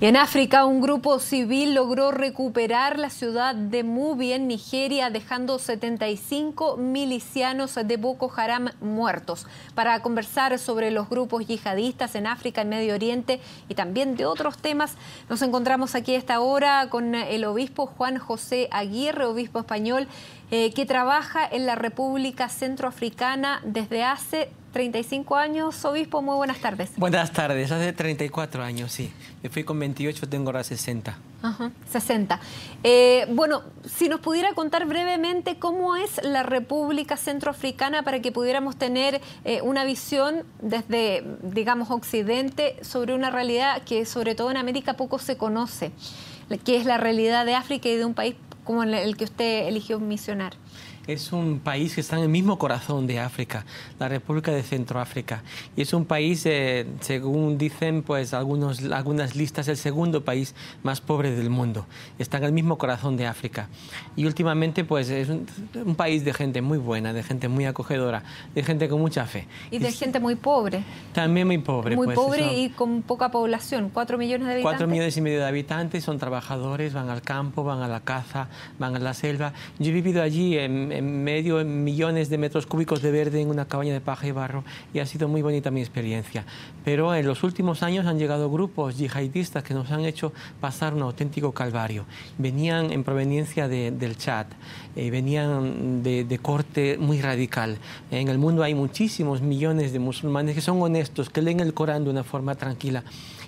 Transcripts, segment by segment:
Y en África, un grupo civil logró recuperar la ciudad de Mubi en Nigeria, dejando 75 milicianos de Boko Haram muertos. Para conversar sobre los grupos yihadistas en África, en Medio Oriente y también de otros temas, nos encontramos aquí a esta hora con el obispo Juan José Aguirre, obispo español, que trabaja en la República Centroafricana desde hace 35 años. Obispo, muy buenas tardes. Buenas tardes, hace 34 años, sí. Me fui con 28, tengo ahora 60. Ajá, 60. Bueno, si nos pudiera contar brevemente cómo es la República Centroafricana para que pudiéramos tener una visión desde, digamos, Occidente sobre una realidad que sobre todo en América poco se conoce, que es la realidad de África y de un país como el que usted eligió misionar. Es un país que está en el mismo corazón de África, la República de Centroáfrica. Y es un país, según dicen pues algunas listas, el segundo país más pobre del mundo. Está en el mismo corazón de África. Y últimamente pues es un país de gente muy buena, de gente muy acogedora, de gente con mucha fe. Y de gente muy pobre. También muy pobre. Muy pues, pobre eso, y con poca población, 4 millones de habitantes. 4 millones y medio de habitantes, son trabajadores, van al campo, van a la caza, van a la selva. Yo he vivido allí en medio millones de metros cúbicos de verde en una cabaña de paja y barro y ha sido muy bonita mi experiencia. Pero en los últimos años han llegado grupos yihadistas que nos han hecho pasar un auténtico calvario. Venían en proveniencia del Chad, venían de corte muy radical. En el mundo hay muchísimos millones de musulmanes que son honestos, que leen el Corán de una forma tranquila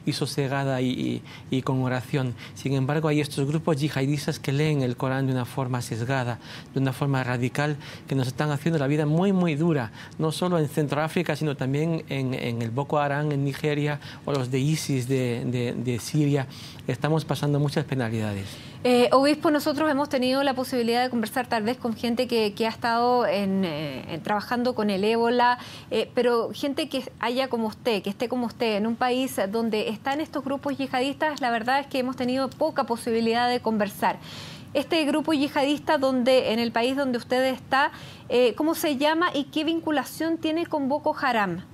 y sosegada y con oración. Sin embargo, hay estos grupos yihadistas que leen el Corán de una forma sesgada, de una forma radical, que nos están haciendo la vida muy, muy dura, no solo en Centroáfrica, sino también en el Boko Haram en Nigeria o los de ISIS de Siria. Estamos pasando muchas penalidades. Obispo, nosotros hemos tenido la posibilidad de conversar tal vez con gente que ha estado trabajando con el ébola, pero gente que haya como usted, que esté como usted en un país donde están estos grupos yihadistas, la verdad es que hemos tenido poca posibilidad de conversar. Este grupo yihadista en el país donde usted está, ¿cómo se llama y qué vinculación tiene con Boko Haram?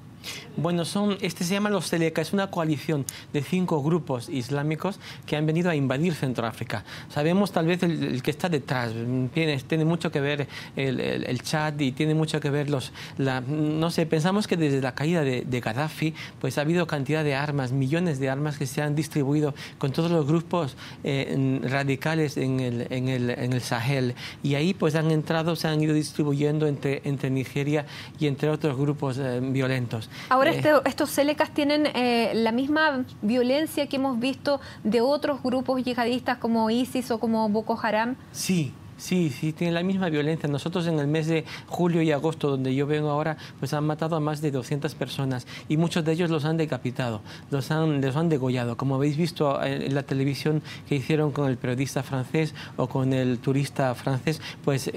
Bueno, se llama los Seleka, es una coalición de 5 grupos islámicos que han venido a invadir Centroáfrica. Sabemos tal vez el que está detrás, tiene mucho que ver el Chad y tiene mucho que ver no sé, pensamos que desde la caída de Gaddafi pues ha habido cantidad de armas, millones de armas que se han distribuido con todos los grupos radicales en el Sahel y ahí pues han entrado, se han ido distribuyendo entre Nigeria y entre otros grupos violentos. Ahora, estos Selekas tienen la misma violencia que hemos visto de otros grupos yihadistas como ISIS o como Boko Haram. Sí. Sí, tienen la misma violencia. Nosotros en el mes de julio y agosto, donde yo vengo ahora, pues han matado a más de 200 personas y muchos de ellos los han decapitado, los han degollado. Como habéis visto en la televisión que hicieron con el periodista francés o con el turista francés, pues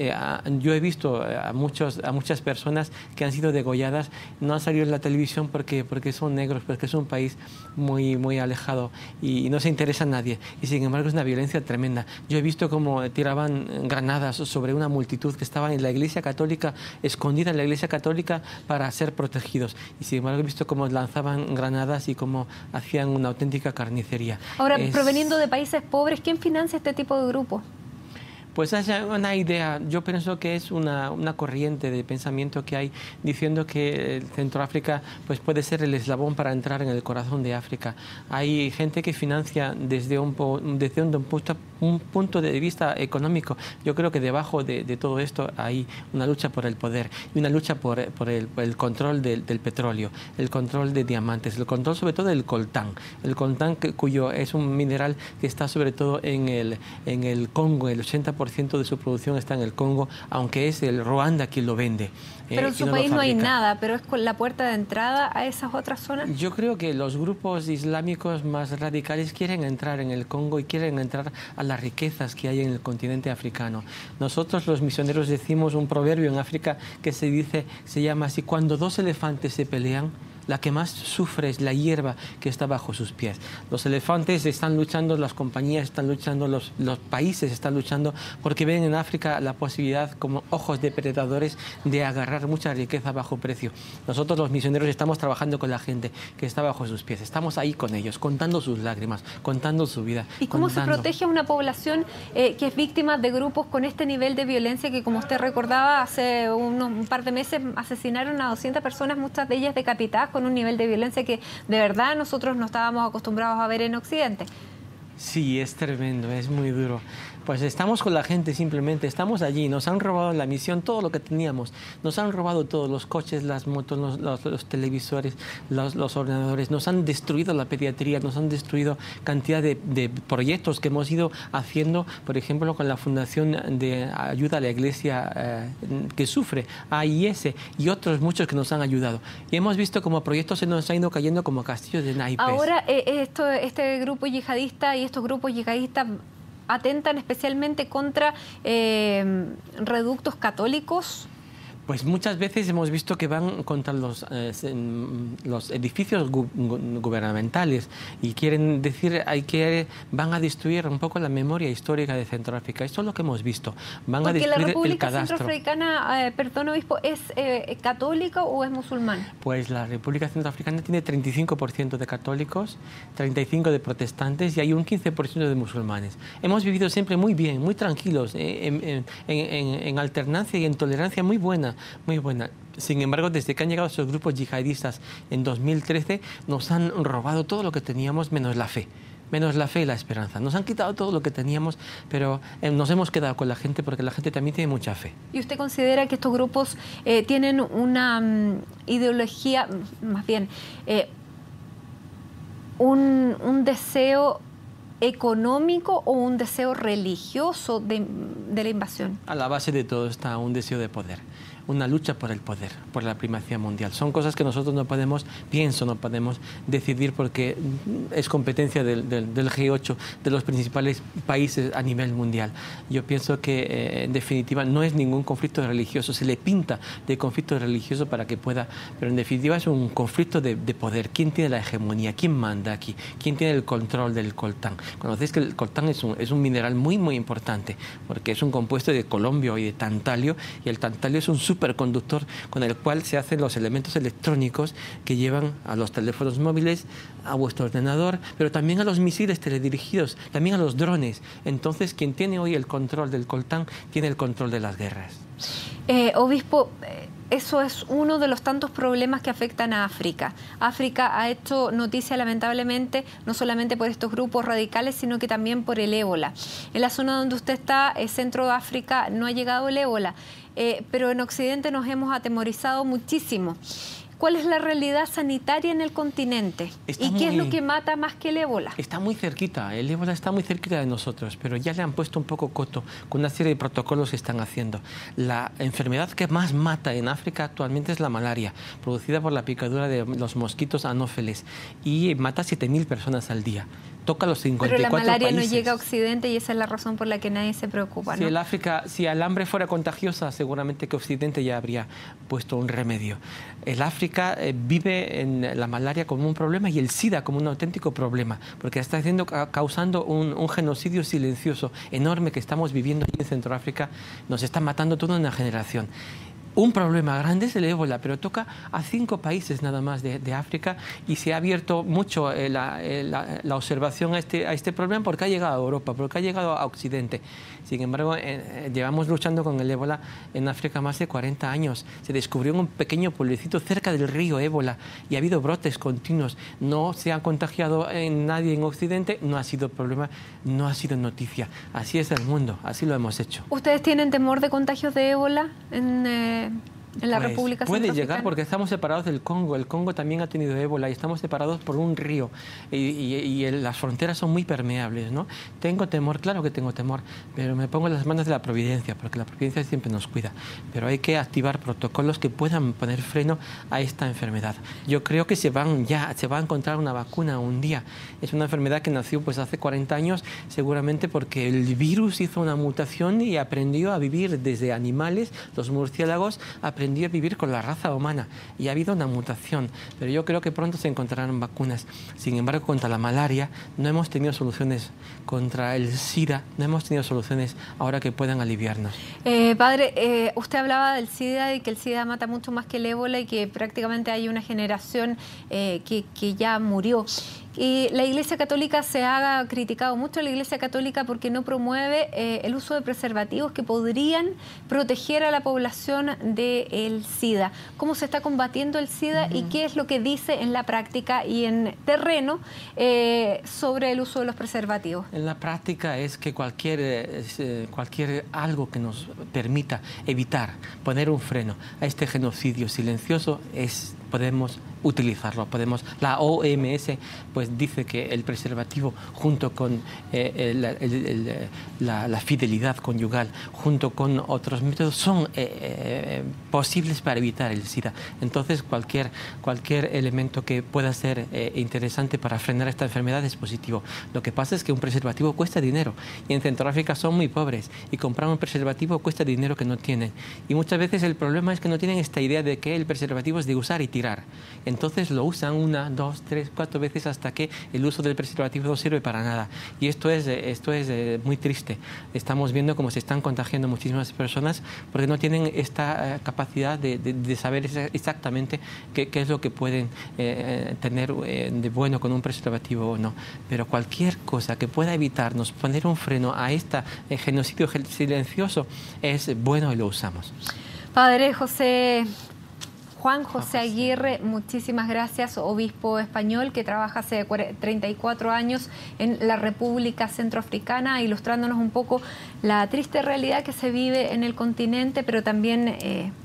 yo he visto a muchas personas que han sido degolladas. No han salido en la televisión porque son negros, porque es un país muy, muy alejado y no se interesa a nadie. Y sin embargo es una violencia tremenda. Yo he visto cómo tiraban granadas sobre una multitud que estaba en la Iglesia Católica, escondida en la Iglesia Católica para ser protegidos. Y sin embargo he visto cómo lanzaban granadas y cómo hacían una auténtica carnicería. Ahora, proveniendo de países pobres, ¿quién financia este tipo de grupos? Pues hay una idea, yo pienso que es una corriente de pensamiento que hay diciendo que Centroáfrica pues puede ser el eslabón para entrar en el corazón de África. Hay gente que financia desde un punto de vista económico. Yo creo que debajo de todo esto hay una lucha por el poder y una lucha por el control del petróleo, el control de diamantes, el control sobre todo del coltán. El coltán cuyo es un mineral que está sobre todo en el Congo, el 80% de su producción está en el Congo, aunque es el Ruanda quien lo vende. Pero en su país no hay nada, pero es con la puerta de entrada a esas otras zonas. Yo creo que los grupos islámicos más radicales quieren entrar en el Congo y quieren entrar a las riquezas que hay en el continente africano. Nosotros los misioneros decimos un proverbio en África que se llama así: cuando 2 elefantes se pelean, la que más sufre es la hierba que está bajo sus pies. Los elefantes están luchando, las compañías están luchando, los países están luchando porque ven en África la posibilidad, como ojos depredadores, de agarrar mucha riqueza bajo precio. Nosotros los misioneros estamos trabajando con la gente que está bajo sus pies, estamos ahí con ellos, contando sus lágrimas, contando su vida. ¿Y cómo se protege a una población que es víctima de grupos con este nivel de violencia que, como usted recordaba, hace un par de meses asesinaron a 200 personas, muchas de ellas decapitadas, con un nivel de violencia que de verdad nosotros no estábamos acostumbrados a ver en Occidente? Sí, es tremendo, es muy duro. Pues estamos con la gente simplemente, estamos allí, nos han robado en la misión todo lo que teníamos, nos han robado todos los coches, las motos, los televisores, los ordenadores, nos han destruido la pediatría, nos han destruido cantidad de proyectos que hemos ido haciendo, por ejemplo, con la Fundación de Ayuda a la Iglesia que sufre, AIS, y otros muchos que nos han ayudado. Y hemos visto como proyectos se nos han ido cayendo como castillos de naipes. Ahora, este grupo yihadista y estos grupos yihadistas atentan especialmente contra reductos católicos. Pues muchas veces hemos visto que van contra los edificios gubernamentales y quieren decir van a destruir un poco la memoria histórica de Centroáfrica. Esto es lo que hemos visto. Van a destruir el cadastro. ¿Porque la República Centroafricana, perdón, obispo, es católica o es musulmana? Pues la República Centroafricana tiene 35% de católicos, 35% de protestantes y hay un 15% de musulmanes. Hemos vivido siempre muy bien, muy tranquilos, en alternancia y en tolerancia muy buena. Muy buena. Sin embargo, desde que han llegado esos grupos yihadistas en 2013, nos han robado todo lo que teníamos menos la fe. Menos la fe y la esperanza. Nos han quitado todo lo que teníamos, pero nos hemos quedado con la gente porque la gente también tiene mucha fe. ¿Y usted considera que estos grupos tienen una ideología, más bien, un deseo económico o un deseo religioso de la invasión? A la base de todo está un deseo de poder, una lucha por el poder, por la primacía mundial. Son cosas que nosotros no podemos decidir porque es competencia del G8, de los principales países a nivel mundial. Yo pienso que, en definitiva, no es ningún conflicto religioso. Se le pinta de conflicto religioso para que pueda, pero en definitiva es un conflicto de poder. ¿Quién tiene la hegemonía? ¿Quién manda aquí? ¿Quién tiene el control del coltán? Conocéis que el coltán es un mineral muy, muy importante porque es un compuesto de colombio y de tantalio, y el tantalio es un superconductor con el cual se hacen los elementos electrónicos que llevan a los teléfonos móviles, a vuestro ordenador, pero también a los misiles teledirigidos, también a los drones. Entonces, quien tiene hoy el control del coltán tiene el control de las guerras. Obispo, eso es uno de los tantos problemas que afectan a África. África ha hecho noticia, lamentablemente, no solamente por estos grupos radicales, sino que también por el ébola. En la zona donde usted está, Centro de África, no ha llegado el ébola, pero en Occidente nos hemos atemorizado muchísimo. ¿Cuál es la realidad sanitaria en el continente? ¿Y qué es lo que mata más que el ébola? Está muy cerquita, el ébola está muy cerquita de nosotros, pero ya le han puesto un poco coto con una serie de protocolos que están haciendo. La enfermedad que más mata en África actualmente es la malaria, producida por la picadura de los mosquitos anófeles, y mata 7.000 personas al día. Toca los 54 países. Pero la malaria países. No llega a Occidente y esa es la razón por la que nadie se preocupa, ¿no? Si el hambre fuera contagiosa, seguramente que Occidente ya habría puesto un remedio. El África vive en la malaria como un problema y el SIDA como un auténtico problema, porque está causando un genocidio silencioso enorme que estamos viviendo aquí en Centroáfrica. Nos está matando toda una generación. Un problema grande es el ébola, pero toca a 5 países nada más de África, y se ha abierto mucho la observación a este problema porque ha llegado a Europa, porque ha llegado a Occidente. Sin embargo, llevamos luchando con el ébola en África más de 40 años. Se descubrió en un pequeño pueblecito cerca del río Ébola y ha habido brotes continuos. No se ha contagiado en nadie en Occidente, no ha sido problema, no ha sido noticia. Así es el mundo, así lo hemos hecho. ¿Ustedes tienen temor de contagios de ébola en la República Centroafricana? Puede llegar porque estamos separados del Congo. El Congo también ha tenido ébola y estamos separados por un río y las fronteras son muy permeables, ¿no? Tengo temor, claro que tengo temor, pero me pongo en las manos de la providencia, porque la providencia siempre nos cuida. Pero hay que activar protocolos que puedan poner freno a esta enfermedad. Yo creo que se va a encontrar una vacuna un día. Es una enfermedad que nació pues hace 40 años, seguramente porque el virus hizo una mutación y aprendió a vivir desde animales. Los murciélagos aprendieron aprendió a vivir con la raza humana y ha habido una mutación, pero yo creo que pronto se encontrarán vacunas. Sin embargo, contra la malaria no hemos tenido soluciones, contra el SIDA no hemos tenido soluciones ahora que puedan aliviarnos. Padre, usted hablaba del SIDA y que el SIDA mata mucho más que el ébola y que prácticamente hay una generación que ya murió. Y la Iglesia Católica se ha criticado mucho a la Iglesia Católica porque no promueve el uso de preservativos que podrían proteger a la población del SIDA. ¿Cómo se está combatiendo el SIDA y qué es lo que dice en la práctica y en terreno sobre el uso de los preservativos? En la práctica es que cualquier algo que nos permita evitar, poner un freno a este genocidio silencioso podemos utilizarlo. La OMS pues dice que el preservativo junto con la fidelidad conyugal, junto con otros métodos, son posibles para evitar el SIDA. Entonces cualquier elemento que pueda ser interesante para frenar esta enfermedad es positivo. Lo que pasa es que un preservativo cuesta dinero y en Centroáfrica son muy pobres y comprar un preservativo cuesta dinero que no tienen. Y muchas veces el problema es que no tienen esta idea de que el preservativo es de usar y tirar. Entonces lo usan 1, 2, 3, 4 veces hasta que el uso del preservativo no sirve para nada. Y esto es muy triste. Estamos viendo cómo se están contagiando muchísimas personas porque no tienen esta capacidad de saber exactamente qué es lo que pueden tener de bueno con un preservativo o no. Pero cualquier cosa que pueda evitarnos poner un freno a este genocidio silencioso es bueno y lo usamos. Padre Juan José Aguirre, muchísimas gracias, obispo español que trabaja hace 34 años en la República Centroafricana, ilustrándonos un poco la triste realidad que se vive en el continente, pero también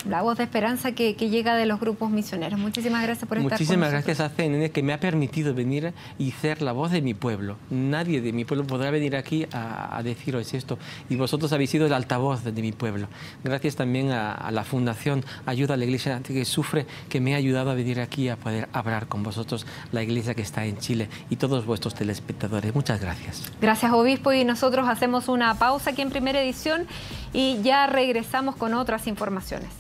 la voz de esperanza que llega de los grupos misioneros. Muchísimas gracias por estar con nosotros. Muchísimas gracias a CNN, que me ha permitido venir y ser la voz de mi pueblo. Nadie de mi pueblo podrá venir aquí a deciros esto, y vosotros habéis sido el altavoz de mi pueblo. Gracias también a la Fundación Ayuda a la Iglesia que sufre, que me ha ayudado a venir aquí a poder hablar con vosotros, la iglesia que está en Chile, y todos vuestros telespectadores. Muchas gracias. Gracias, obispo, y nosotros hacemos una pausa aquí en Primera Edición y ya regresamos con otras informaciones.